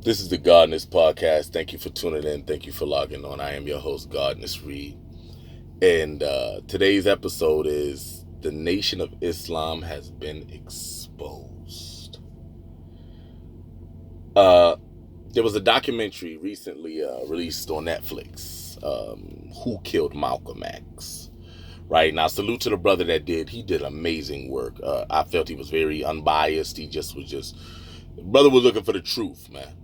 This is the Godness Podcast. Thank you for tuning in. Thank you for logging on. I am your host, Godness Reed. And today's episode is The Nation of Islam Has Been Exposed. There was a documentary recently released on Netflix, Who Killed Malcolm X. Right now, salute to the brother that did. He did amazing work. I felt he was very unbiased. Brother was looking for the truth, man.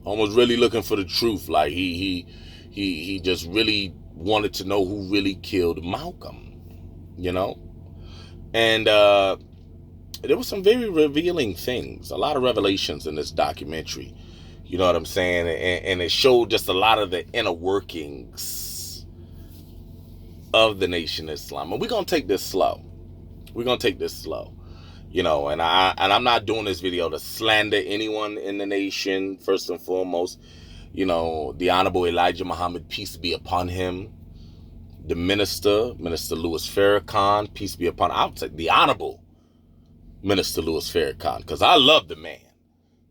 Almost really looking for the truth. Like he just really wanted to know who really killed Malcolm, you know? And there were some very revealing things, a lot of revelations in this documentary. You know what I'm saying? And it showed just a lot of the inner workings of the Nation of Islam. And we're gonna take this slow. You know, and I'm not doing this video to slander anyone in the nation. First and foremost, you know, the Honorable Elijah Muhammad, peace be upon him. The Minister Louis Farrakhan, peace be upon him. I'll take the Honorable Minister Louis Farrakhan, because I love the man.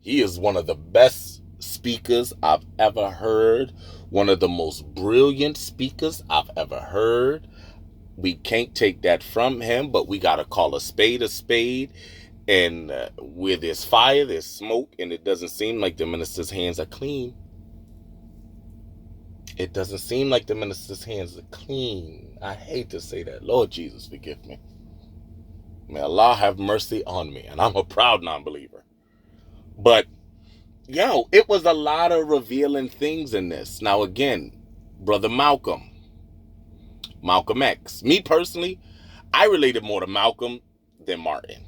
He is one of the best speakers I've ever heard. One of the most brilliant speakers I've ever heard. We can't take that from him, but we got to call a spade. And where there's fire, there's smoke, and it doesn't seem like the minister's hands are clean. I hate to say that. Lord Jesus, forgive me. May Allah have mercy on me, and I'm a proud non-believer. But, it was a lot of revealing things in this. Now, again, Brother Malcolm X. Me personally, I related more to Malcolm than Martin.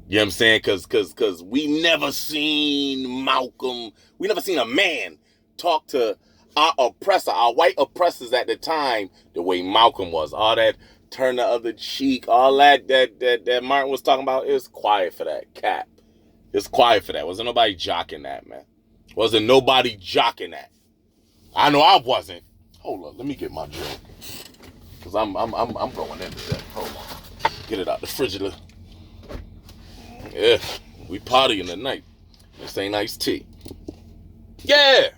You know what I'm saying? Because we never seen Malcolm. We never seen a man talk to our oppressor, our white oppressors at the time, the way Malcolm was. All that turn the other cheek, all that Martin was talking about. It was quiet for that, Cap. It's quiet for that. Wasn't nobody jocking that, man. Wasn't nobody jocking that. I know I wasn't. Hold on, let me get my drink. Because I'm going into that. Hold on. Get it out the frigidaire. Yeah, we partying tonight. This ain't iced tea. Yeah. You know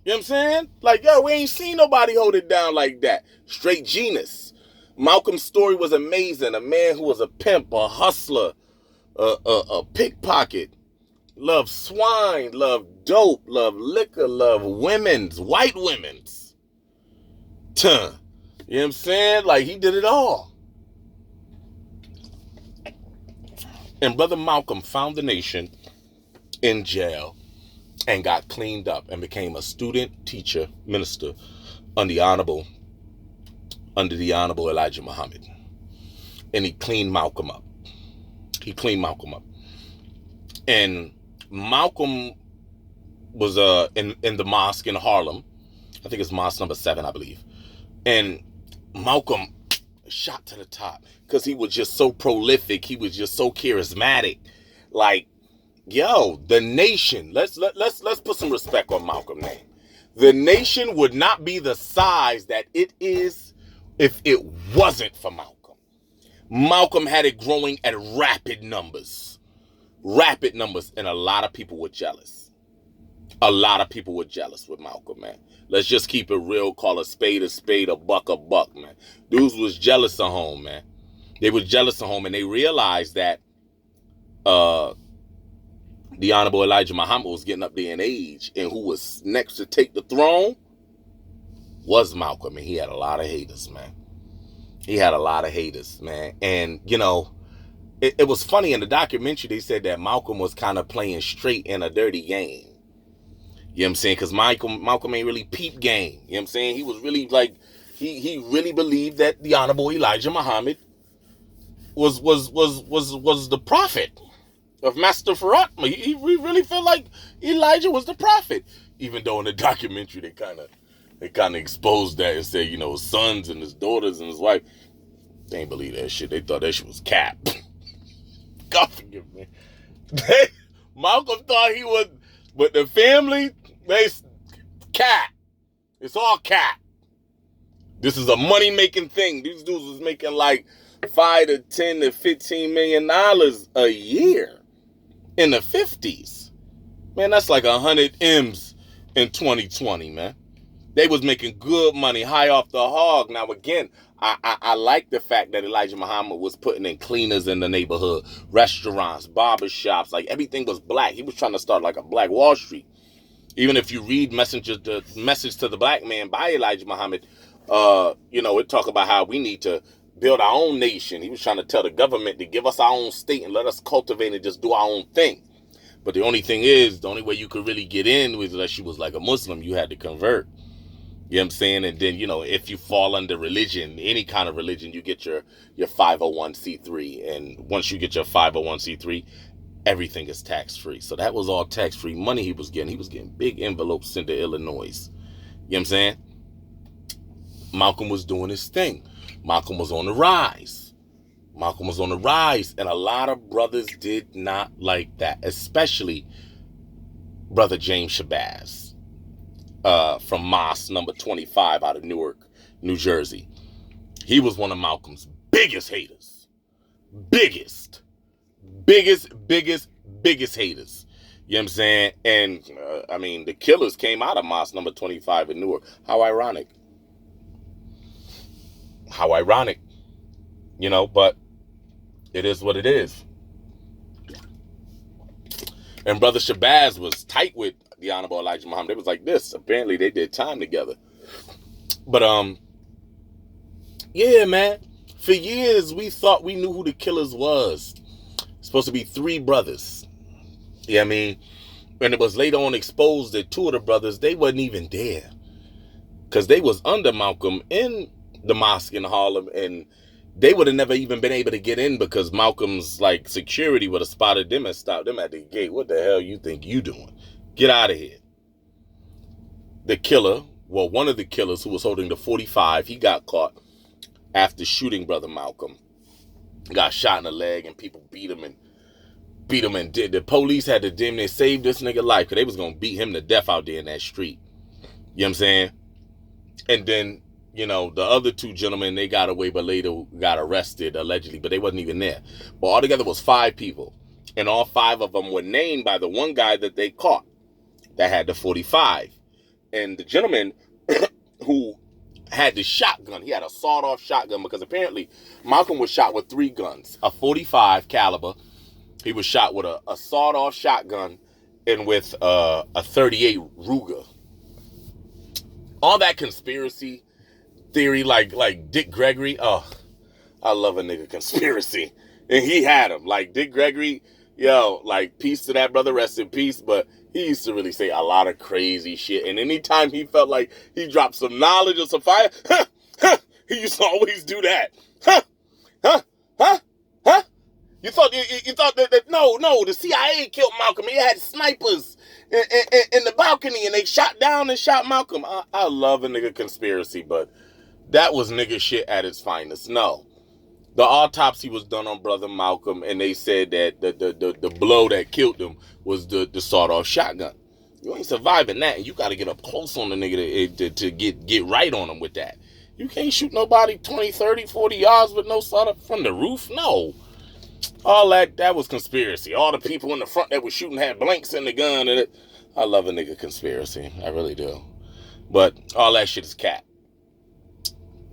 what I'm saying? Like, we ain't seen nobody hold it down like that. Straight genius. Malcolm's story was amazing. A man who was a pimp, a hustler, a pickpocket, loved swine, loved dope, loved liquor, loved white women's. You know what I'm saying? Like, he did it all. And Brother Malcolm found the nation in jail and got cleaned up and became a student, teacher, minister under the Honorable Elijah Muhammad. And he cleaned Malcolm up. And Malcolm was in the mosque in Harlem. I think it's mosque number 7, I believe. And Malcolm shot to the top because he was just so prolific. He was just so charismatic. Like, the nation. Let's put some respect on Malcolm's name. The nation would not be the size that it is if it wasn't for Malcolm. Malcolm had it growing at rapid numbers, and a lot of people were jealous. With Malcolm, man. Let's just keep it real. Call a spade, a buck, man. Dudes was jealous of home, man. They were jealous of home, and they realized that the Honorable Elijah Muhammad was getting up there in age, and who was next to take the throne was Malcolm, and he had a lot of haters, man. And, it was funny in the documentary. They said that Malcolm was kind of playing straight in a dirty game. You know what I'm saying? Because Malcolm ain't really peep game. You know what I'm saying? He was really like, he really believed that the Honorable Elijah Muhammad was the prophet of Master Farad. He really felt like Elijah was the prophet. Even though in the documentary they kind of exposed that and said, his sons and his daughters and his wife, they ain't believe that shit. They thought that shit was cap. God forgive me. Malcolm thought he was, but the family, they cat. It's all cat. This is a money-making thing. These dudes was making like $5 to $10 to $15 million a year in the 50s. Man, that's like 100 M's in 2020, man. They was making good money high off the hog. Now, again, I like the fact that Elijah Muhammad was putting in cleaners in the neighborhood, restaurants, barber shops, like everything was black. He was trying to start like a black Wall Street. Even if you read Message to the Black Man by Elijah Muhammad, it talk about how we need to build our own nation. He was trying to tell the government to give us our own state and let us cultivate and just do our own thing. But the only thing is, the only way you could really get in was unless you was like a Muslim, you had to convert. You know what I'm saying? And then, if you fall under religion, any kind of religion, you get your 501c3. And once you get your 501c3, everything is tax-free. So that was all tax-free money he was getting. He was getting big envelopes sent to Illinois. You know what I'm saying? Malcolm was doing his thing. Malcolm was on the rise. And a lot of brothers did not like that, especially Brother James Shabazz. From Mosque number 25 out of Newark, New Jersey. He was one of Malcolm's biggest haters. Biggest haters. You know what I'm saying? And, the killers came out of Mosque number 25 in Newark. How ironic. But it is what it is. And Brother Shabazz was tight with the Honorable Elijah Muhammad. It was like this. Apparently they did time together. But yeah, man. For years we thought we knew who the killers was. Supposed to be 3 brothers. Yeah, I mean, and it was later on exposed that 2 of the brothers, they wasn't even there. Because they was under Malcolm in the mosque in Harlem, and they would have never even been able to get in because Malcolm's like security would have spotted them and stopped them at the gate. What the hell you think you doing? Get out of here. The killer, one of the killers who was holding the 45, he got caught after shooting Brother Malcolm. Got shot in the leg and people beat him and did. The police had to damn near save this nigga life because they was going to beat him to death out there in that street. You know what I'm saying? And then, the other 2 gentlemen, they got away but later got arrested allegedly, but they wasn't even there. But altogether was 5 people. And all 5 of them were named by the one guy that they caught that had the 45. And the gentleman who had the shotgun, he had a sawed-off shotgun because apparently Malcolm was shot with 3 guns. A 45 caliber. He was shot with a sawed-off shotgun and with a 38 Ruger. All that conspiracy theory like Dick Gregory. Oh, I love a nigga conspiracy. And he had him. Like Dick Gregory, peace to that brother, rest in peace. But he used to really say a lot of crazy shit. And anytime he felt like he dropped some knowledge or some fire, he used to always do that. You thought that no, the CIA killed Malcolm. He had snipers in the balcony and they shot down and shot Malcolm. I love a nigga conspiracy, but that was nigga shit at its finest. No. The autopsy was done on Brother Malcolm, and they said that the blow that killed him was the sawed-off shotgun. You ain't surviving that, and you got to get up close on the nigga to get right on him with that. You can't shoot nobody 20, 30, 40 yards with no sawed-off from the roof. No. All that was conspiracy. All the people in the front that were shooting had blanks in the gun. I love a nigga conspiracy. I really do. But all that shit is cap.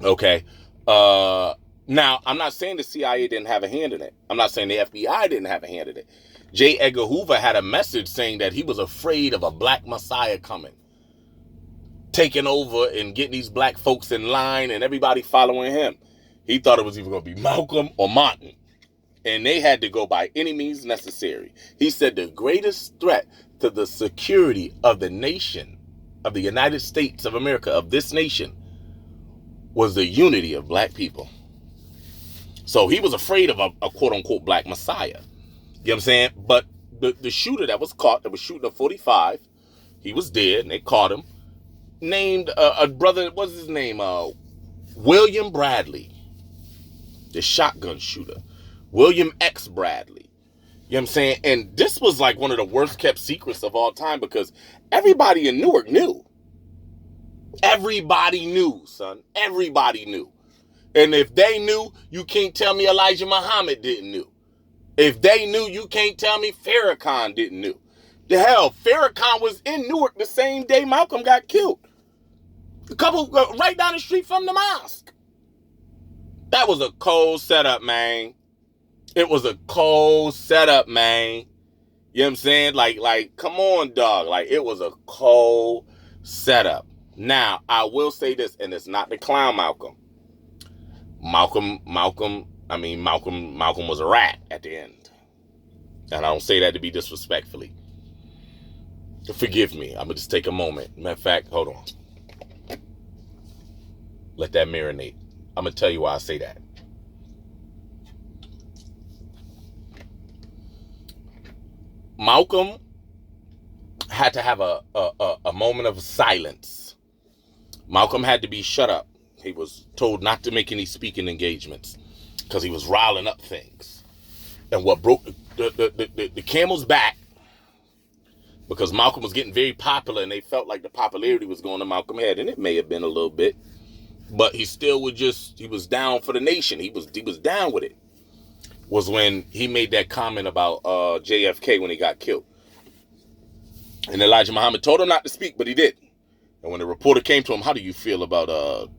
Okay. Now, I'm not saying the CIA didn't have a hand in it. I'm not saying the FBI didn't have a hand in it. J. Edgar Hoover had a message saying that he was afraid of a black messiah coming, taking over and getting these black folks in line and everybody following him. He thought it was either going to be Malcolm or Martin. And they had to go by any means necessary. He said the greatest threat to the security of the nation, of the United States of America, of this nation, was the unity of black people. So he was afraid of a quote-unquote black messiah. You know what I'm saying? But the shooter that was caught, that was shooting a 45, he was dead, and they caught him, named a brother, what's his name? William Bradley, the shotgun shooter. William X. Bradley. You know what I'm saying? And this was like one of the worst kept secrets of all time because everybody in Newark knew. Everybody knew, son. Everybody knew. And if they knew, you can't tell me Elijah Muhammad didn't know. If they knew, you can't tell me Farrakhan didn't know. The hell, Farrakhan was in Newark the same day Malcolm got killed. A couple right down the street from the mosque. That was a cold setup, man. It was a cold setup, man. You know what I'm saying? Like, come on, dog. Like, it was a cold setup. Now, I will say this, and it's not the clown Malcolm. Malcolm was a rat at the end. And I don't say that to be disrespectfully. Forgive me. I'm going to just take a moment. Matter of fact, hold on. Let that marinate. I'm going to tell you why I say that. Malcolm had to have a moment of silence. Malcolm had to be shut up. He was told not to make any speaking engagements because he was riling up things. And what broke the camel's back, because Malcolm was getting very popular and they felt like the popularity was going to Malcolm head, and it may have been a little bit, but he still he was down for the nation. He was down with it. Was when he made that comment about JFK when he got killed. And Elijah Muhammad told him not to speak, but he did. And when the reporter came to him, how do you feel about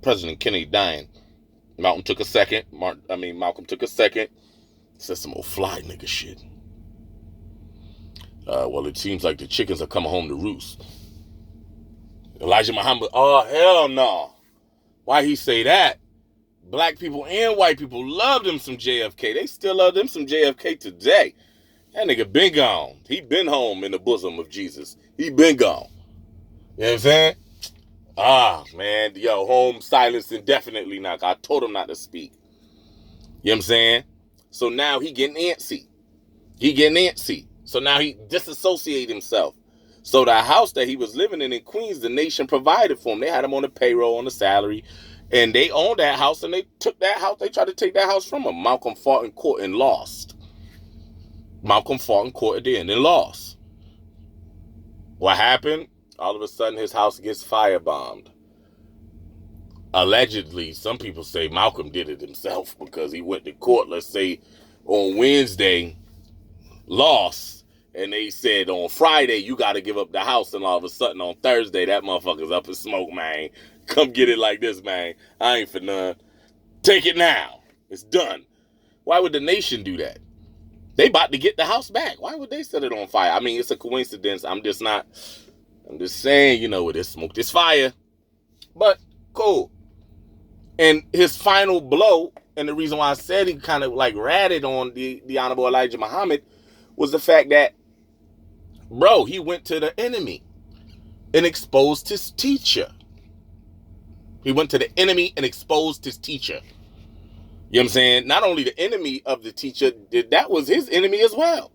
President Kennedy dying? Malcolm took a second. Said some old fly nigga shit. Well, it seems like the chickens are coming home to roost. Elijah Muhammad, oh, hell no. Why he say that? Black people and white people loved him some JFK. They still love them some JFK today. That nigga been gone. He been home in the bosom of Jesus. He been gone. You know what I'm saying? Man, yo, home silence indefinitely now. I told him not to speak. You know what I'm saying? So now he getting antsy. So now he disassociated himself. So the house that he was living in Queens, the nation provided for him. They had him on the payroll, on the salary. And they owned that house, and they took that house. They tried to take that house from him. Malcolm fought in court and lost. Malcolm fought in court at the end and lost. What happened? All of a sudden, his house gets firebombed. Allegedly, some people say Malcolm did it himself because he went to court, let's say, on Wednesday, lost. And they said on Friday, you got to give up the house. And all of a sudden, on Thursday, that motherfucker's up in smoke, man. Come get it like this, man. I ain't for none. Take it now. It's done. Why would the nation do that? They about to get the house back. Why would they set it on fire? I mean, it's a coincidence. I'm just saying, with this smoke, this fire. But cool. And his final blow, and the reason why I said he kind of like ratted on the Honorable Elijah Muhammad, was the fact that, bro, he went to the enemy and exposed his teacher. He went to the enemy and exposed his teacher. You know what I'm saying? Not only the enemy of the teacher, that was his enemy as well.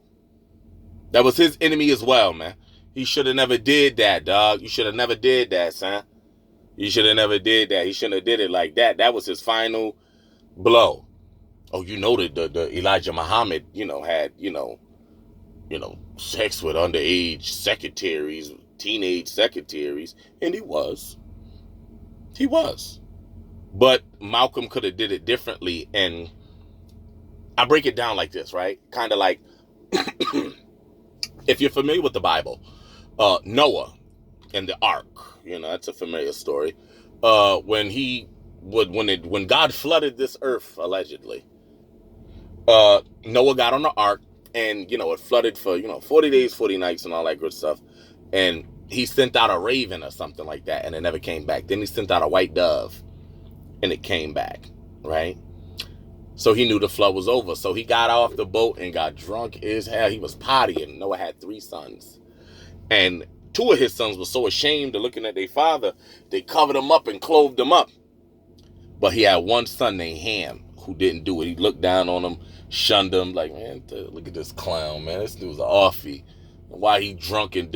That was his enemy as well, man. He should have never did that, dog. You should have never did that, son. You should have never did that. He shouldn't have did it like that. That was his final blow. Oh, the Elijah Muhammad, had, sex with underage secretaries, teenage secretaries. And he was. But Malcolm could have did it differently. And I break it down like this, right? Kind of like, if you're familiar with the Bible, Noah and the ark, that's a familiar story. When God flooded this earth, allegedly, Noah got on the ark, and, it flooded for, 40 days, 40 nights and all that good stuff. And he sent out a raven or something like that, and it never came back. Then he sent out a white dove, and it came back, right? So he knew the flood was over. So he got off the boat and got drunk as hell. He was partying. Noah had 3 sons. And 2 of his sons were so ashamed of looking at their father, they covered him up and clothed him up. But he had one son named Ham who didn't do it. He looked down on him, shunned him, like, man, look at this clown, man. This dude's an offie. Why he drunk and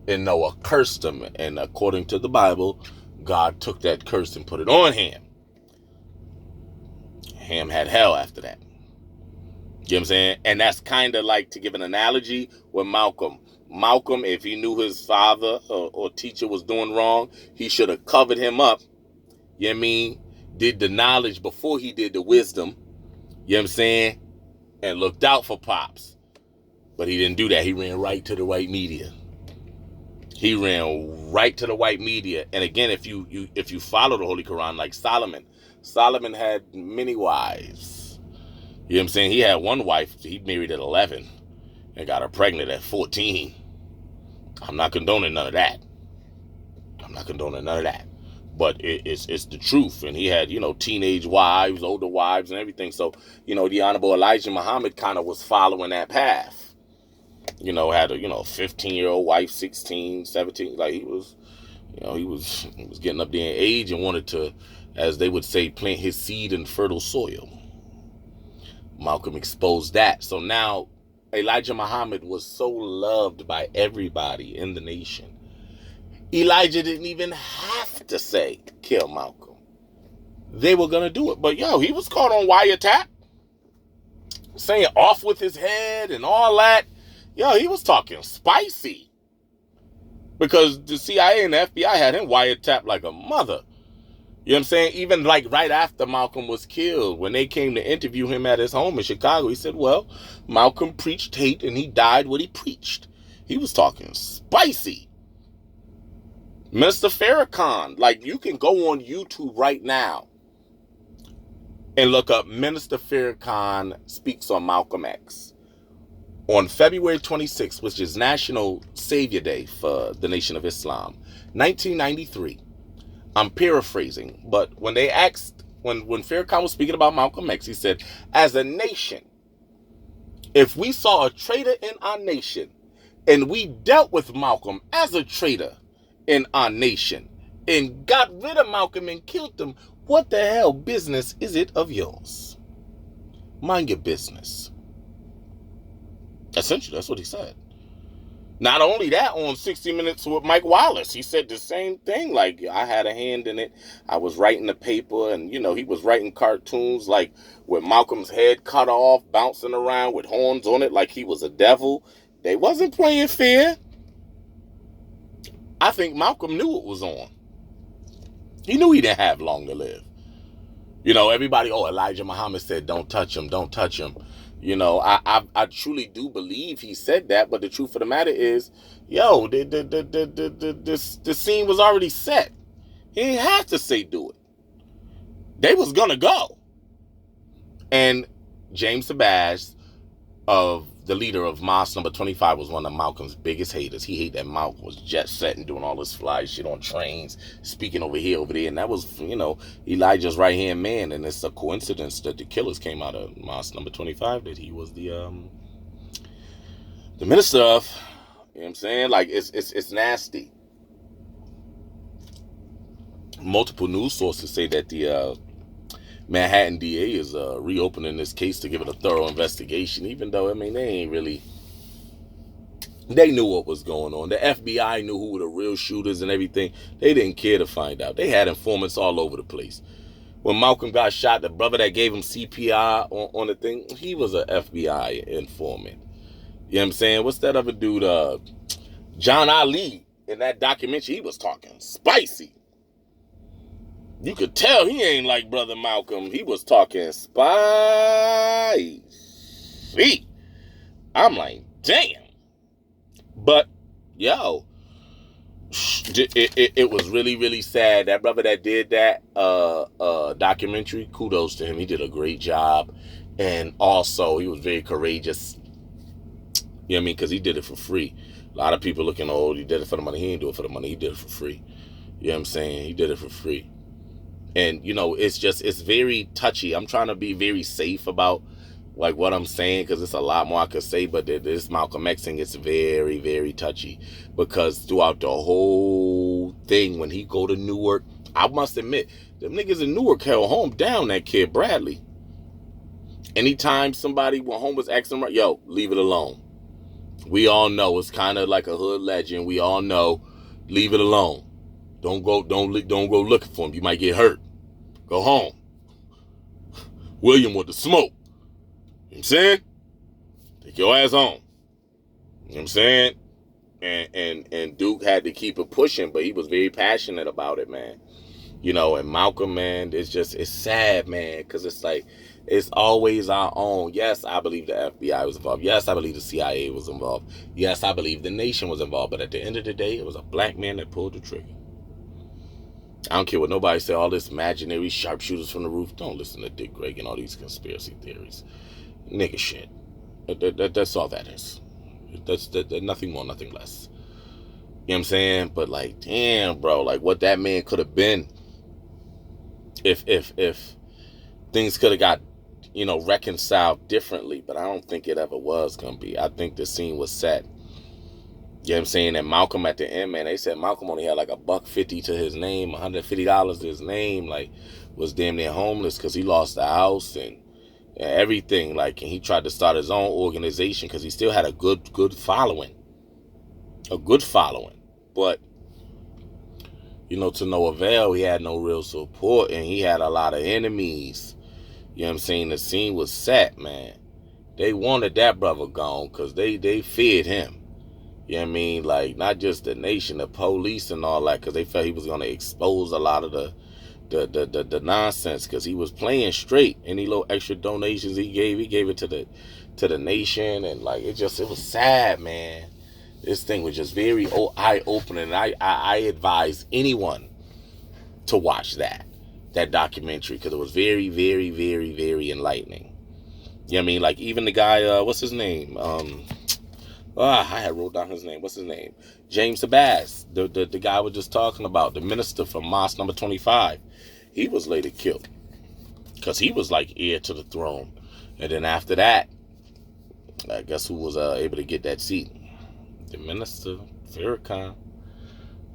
and Noah cursed him. And according to the Bible, God took that curse and put it on Ham. Ham had hell after that. You know what I'm saying? And that's kind of like, to give an analogy, with Malcolm. Malcolm, if he knew his father or teacher was doing wrong, he should have covered him up. You know what I mean? Did the knowledge before he did the wisdom. You know what I'm saying? And looked out for Pops. But he didn't do that. He ran right to the white media. He ran right to the white media. And again, if you follow the Holy Quran, like Solomon had many wives. You know what I'm saying? He had one wife. He married at 11 and got her pregnant at 14. I'm not condoning none of that. But it's the truth. And he had, teenage wives, older wives, and everything. So, the Honorable Elijah Muhammad kind of was following that path. Had a 15-year-old wife, 16, 17. Like he was getting up there in age and wanted to, as they would say, plant his seed in fertile soil. Malcolm exposed that. So now Elijah Muhammad was so loved by everybody in the nation. Elijah didn't even have to say, kill Malcolm. They were going to do it. But he was caught on wiretap, saying off with his head and all that. He was talking spicy. Because the CIA and the FBI had him wiretapped like a mother. You know what I'm saying? Even like right after Malcolm was killed, when they came to interview him at his home in Chicago, he said, well, Malcolm preached hate and he died what he preached. He was talking spicy. Minister Farrakhan, like you can go on YouTube right now and look up Minister Farrakhan speaks on Malcolm X. On February 26th, which is National Savior Day for the Nation of Islam, 1993. I'm paraphrasing, but when they asked, when Farrakhan was speaking about Malcolm X, he said, as a nation, if we saw a traitor in our nation and we dealt with Malcolm as a traitor in our nation and got rid of Malcolm and killed him, what the hell business is it of yours? Mind your business. Essentially, that's what he said. Not only that, on 60 Minutes with Mike Wallace, he said the same thing. Like, I had a hand in it. I was writing the paper, and, he was writing cartoons, like, with Malcolm's head cut off, bouncing around with horns on it like he was a devil. They wasn't playing fair. I think Malcolm knew it was on. He knew he didn't have long to live. Everybody, Elijah Muhammad said, don't touch him, don't touch him. I truly do believe he said that, but the truth of the matter is, the scene was already set. He didn't have to say do it. They was gonna go. And James Sabaz, the leader of Mosque number 25, was one of Malcolm's biggest haters. He hated that Malcolm was jet setting, doing all this fly shit on trains, speaking over here, over there. And that was, Elijah's right-hand man. And it's a coincidence that the killers came out of Mosque number 25, that he was the minister of. You know what I'm saying? Like, it's nasty. Multiple news sources say that the Manhattan DA is reopening this case to give it a thorough investigation, even though, they ain't really... They knew what was going on. The FBI knew who were the real shooters and everything. They didn't care to find out. They had informants all over the place. When Malcolm got shot, the brother that gave him CPR on the thing, he was an FBI informant. You know what I'm saying? What's that other dude? John Ali, in that documentary, he was talking spicy. You could tell he ain't like Brother Malcolm. He was talking spicy. I'm like, damn. But, it was really, really sad. That brother that did that documentary, kudos to him. He did a great job. And also, he was very courageous. You know what I mean? Because he did it for free. A lot of people looking, he did it for the money. He didn't do it for the money. He did it for free. You know what I'm saying? He did it for free. And, it's very touchy. I'm trying to be very safe about, like, what I'm saying, because it's a lot more I could say, but this Malcolm X thing is very, very touchy. Because throughout the whole thing, when he go to Newark, I must admit, them niggas in Newark held home down that kid, Bradley. Anytime somebody went home was asking him, leave it alone. We all know it's kind of like a hood legend. We all know, leave it alone. Don't go looking for him. You might get hurt. Go home. William with the smoke. You know what I'm saying? Take your ass home. You know what I'm saying? And Duke had to keep it pushing, but he was very passionate about it, man. And Malcolm, man, it's sad, man, because it's like It's always our own. Yes, I believe the FBI was involved. Yes, I believe the CIA was involved. Yes, I believe the nation was involved. But at the end of the day, it was a black man that pulled the trigger. I don't care what nobody say, all this imaginary sharpshooters from the roof. Don't listen to Dick Greg and all these conspiracy theories. Nigga shit. That's all that is. That's nothing more, nothing less. You know what I'm saying? But like, damn, bro, like what that man could have been if things could have got, reconciled differently. But I don't think it ever was gonna be. I think the scene was set. You know what I'm saying? And Malcolm at the end, man, they said Malcolm only had like $150 to his name, $150 to his name, like was damn near homeless because he lost the house and everything. Like, and he tried to start his own organization because he still had a good following. A good following. But, to no avail, he had no real support and he had a lot of enemies. You know what I'm saying? The scene was set, man. They wanted that brother gone because they feared him. You know what I mean? Like, not just the nation, the police and all that, because they felt he was going to expose a lot of the nonsense, because he was playing straight. Any little extra donations he gave it to the nation. And, like, it was sad, man. This thing was just very eye-opening. I advise anyone to watch that documentary, because it was very, very, very, very enlightening. You know what I mean? Like, even the guy, what's his name? I had wrote down his name. What's his name? James Abbas, the guy I was just talking about, the minister from Mosque number 25. He was later killed because he was like heir to the throne. And then after that, I guess who was able to get that seat? The minister, Farrakhan.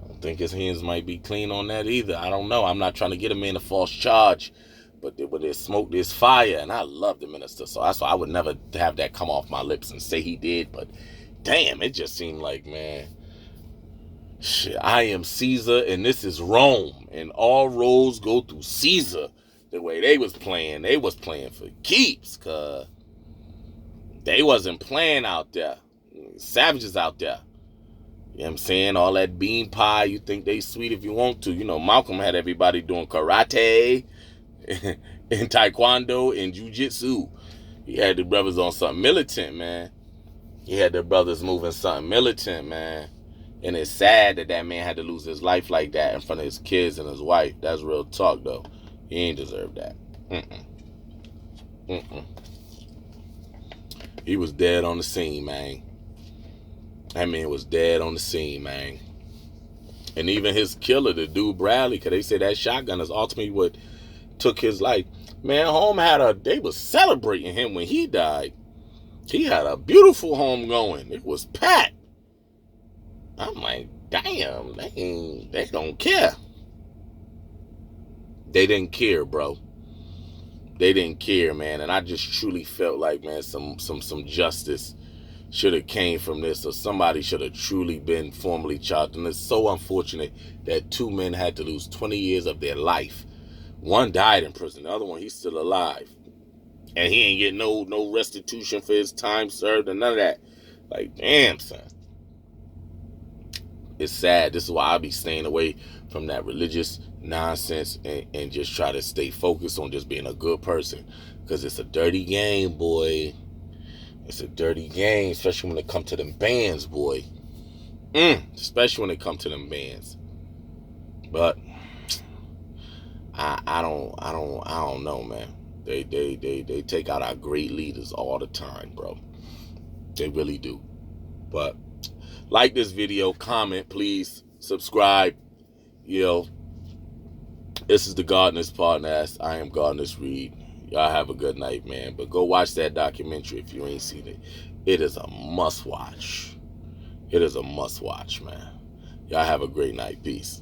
I don't think his hands might be clean on that either. I don't know. I'm not trying to get him in a false charge. But when there's smoke, there's fire. And I love the minister. So that's why I would never have that come off my lips and say he did. But damn, it just seemed like, man, shit, I am Caesar and this is Rome. And all roads go through Caesar. The way they was playing for keeps. Because they wasn't playing out there. Savages out there. You know what I'm saying? All that bean pie, you think they sweet if you want to. Malcolm had everybody doing karate and taekwondo and jiu-jitsu. He had the brothers on something militant, man. He had the brothers moving something militant, man. And it's sad that man had to lose his life like that in front of his kids and his wife. That's real talk, though. He ain't deserve that. He was dead on the scene, man. That man was dead on the scene, man. And even his killer, the dude Bradley, because they said that shotgun is ultimately what took his life. Man, home they was celebrating him when he died. He had a beautiful home going. It was packed. I'm like, damn, they don't care. They didn't care, bro. They didn't care, man. And I just truly felt like, man, some justice should have came from this, or somebody should have truly been formally charged. And it's so unfortunate that 2 men had to lose 20 years of their life. One died in prison. The other one, he's still alive. And he ain't getting no restitution for his time served and none of that. Like, damn, son. It's sad. This is why I be staying away from that religious nonsense and just try to stay focused on just being a good person. Because it's a dirty game, boy. It's a dirty game, especially when it comes to them bands, boy. Especially when it comes to them bands. But I don't know, man. They take out our great leaders all the time, bro. They really do. But like this video, comment, please, subscribe. This is the Gardener's Podcast. I am Gardener's Reed. Y'all have a good night, man. But go watch that documentary if you ain't seen it. It is a must watch. It is a must watch, man. Y'all have a great night. Peace.